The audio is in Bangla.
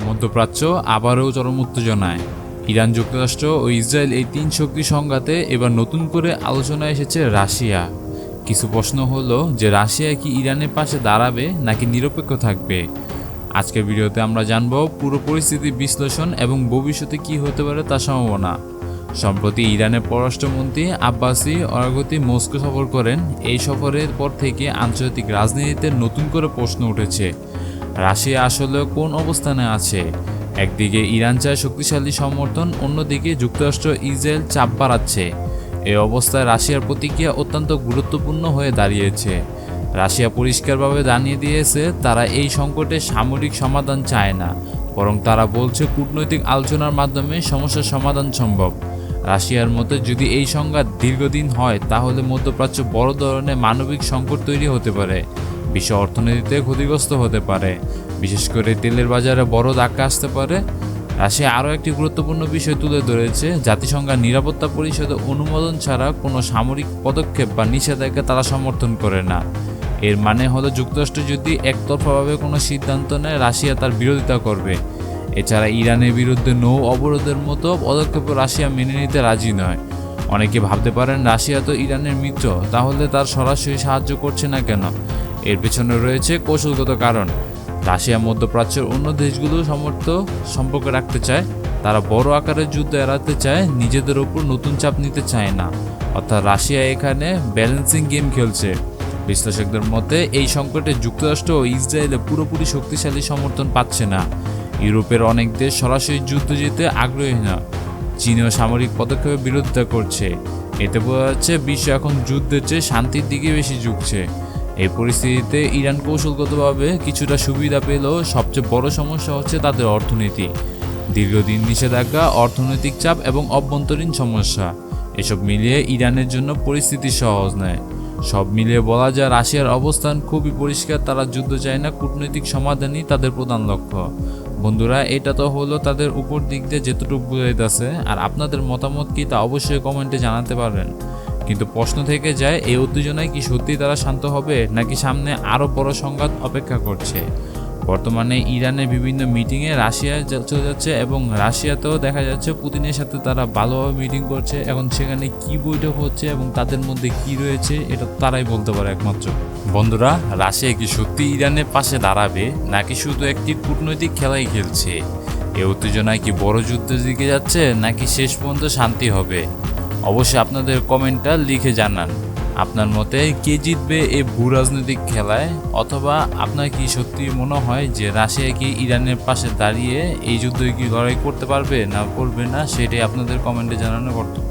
মধ্যপ্রাচ্য আবারও চরম উত্তেজনায়। ইরান, যুক্তরাষ্ট্র ও ইসরায়েল এই তিন শক্তি সংঘাতে এবার নতুন করে আলোচনায় এসেছে রাশিয়া। কিছু প্রশ্ন হলো যে রাশিয়া কি ইরানের পাশে দাঁড়াবে নাকি নিরপেক্ষ থাকবে। আজকের ভিডিওতে আমরা জানব পুরো পরিস্থিতি বিশ্লেষণ এবং ভবিষ্যতে কি হতে পারে তার সম্ভাবনা। সম্প্রতি ইরানের পররাষ্ট্রমন্ত্রী আব্বাসি আরাগচি মস্কো সফর করেন। এই সফরের পর থেকে আন্তর্জাতিক রাজনীতিতে নতুন করে প্রশ্ন উঠেছে, রাশিয়া আসলে কোন অবস্থানে আছে। একদিকে ইরান চায় শক্তিশালী সমর্থন, অন্যদিকে যুক্তরাষ্ট্র ইসরায়েল চাপ বাড়াচ্ছে। এই অবস্থায় রাশিয়ার প্রতিক্রিয়া অত্যন্ত গুরুত্বপূর্ণ হয়ে দাঁড়িয়েছে। রাশিয়া পরিষ্কারভাবে জানিয়ে দিয়েছে তারা এই সংকটের সামরিক সমাধান চায় না, বরং তারা বলছে কূটনৈতিক আলোচনার মাধ্যমে সমস্যার সমাধান সম্ভব। রাশিয়ার মতে যদি এই সংঘাত দীর্ঘদিন হয় তাহলে মধ্যপ্রাচ্য বড় ধরনের মানবিক সংকট তৈরি হতে পারে, বিশ্ব অর্থনীতিতে ক্ষতিগ্রস্ত হতে পারে, বিশেষ করে তেলের বাজারে বড় ধাক্কা আসতে পারে। রাশিয়া আরও একটি গুরুত্বপূর্ণ বিষয় তুলে ধরেছে, জাতিসংঘের নিরাপত্তা পরিষদের অনুমোদন ছাড়া কোনো সামরিক পদক্ষেপ বা নিষেধাজ্ঞা তারা সমর্থন করে না। এর মানে হলো যুক্তরাষ্ট্র যদি একতরফাভাবে কোনো সিদ্ধান্ত নেয় রাশিয়া তার বিরোধিতা করবে। এছাড়া ইরানের বিরুদ্ধে নৌ অবরোধের মতো পদক্ষেপও রাশিয়া মেনে নিতে রাজি নয়। অনেকে ভাবতে পারেন রাশিয়া তো ইরানের মিত্র, তাহলে তার সরাসরি সাহায্য করছে না কেন। এর পেছনে রয়েছে কৌশলগত কারণ। রাশিয়া মধ্যপ্রাচ্যের অন্য দেশগুলো সম্পর্ক রাখতে চায়, তারা বড় আকারের যুদ্ধ এড়াতে চায়, নিজেদের ওপর নতুন চাপ নিতে চায় না। অর্থাৎ রাশিয়া এখানে ব্যালেন্সিং গেম খেলছে। বিশ্লেষকদের মতে এই সংকটে যুক্তরাষ্ট্র ও ইসরায়েলে পুরোপুরি শক্তিশালী সমর্থন পাচ্ছে না। ইউরোপের অনেক দেশ সরাসরি যুদ্ধ যেতে আগ্রহী না, চীনও সামরিক পদক্ষেপের বিরোধিতা করছে। এতে বোঝা যাচ্ছে বিশ্ব এখন যুদ্ধের চেয়ে শান্তির দিকে বেশি ঝুঁকছে। এই পরিস্থিতিতে ইরান কৌশলগতভাবে কিছুটা সুবিধা পেলেও সবচেয়ে বড় সমস্যা হচ্ছে তাদের অর্থনীতি। দীর্ঘদিন নিষেধাজ্ঞা, অর্থনৈতিক চাপ এবং অভ্যন্তরীণ সমস্যা, এসব মিলিয়ে ইরানের জন্য পরিস্থিতি সহজ নয়। সব মিলিয়ে বলা যায় রাশিয়ার অবস্থান খুবই পরিষ্কার, তারা যুদ্ধ চায় না, কূটনৈতিক সমাধানই তাদের প্রধান লক্ষ্য। বন্ধুরা, এটা তো হলো তাদের উপর দিক দিয়ে যেতটুকু বুঝাইতেছে, আর আপনাদের মতামত কি তা অবশ্যই কমেন্টে জানাতে পারবেন। কিন্তু প্রশ্ন থেকে যায়, এই উত্তেজনায় কি সত্যি তারা শান্ত হবে নাকি সামনে আরও বড় সংঘাত অপেক্ষা করছে। বর্তমানে ইরানের বিভিন্ন মিটিংয়ে রাশিয়া চলে যাচ্ছে এবং রাশিয়াতেও দেখা যাচ্ছে পুতিনের সাথে তারা ভালোভাবে মিটিং করছে। এখন সেখানে কি বৈঠক হচ্ছে এবং তাদের মধ্যে কি রয়েছে এটা তারাই বলতে পারে একমাত্র। বন্ধুরা, রাশিয়া কি সত্যি ইরানের পাশে দাঁড়াবে নাকি শুধু একটি কূটনৈতিক খেলাই খেলছে। এই উত্তেজনায় কি বড় যুদ্ধের দিকে যাচ্ছে নাকি শেষ পর্যন্ত শান্তি হবে। অবশ্যই আপনাদের কমেন্টটা লিখে জানান আপনার মতে কে জিতবে এই ভূরাজনৈতিক খেলায়, অথবা আপনার কি সত্যি মনে হয় যে রাশিয়া কি ইরানের পাশে দাঁড়িয়ে এই যুদ্ধে কি লড়াই করতে পারবে না করবে না, সেটাই আপনাদের কমেন্টে জানানোর কর্তব্য।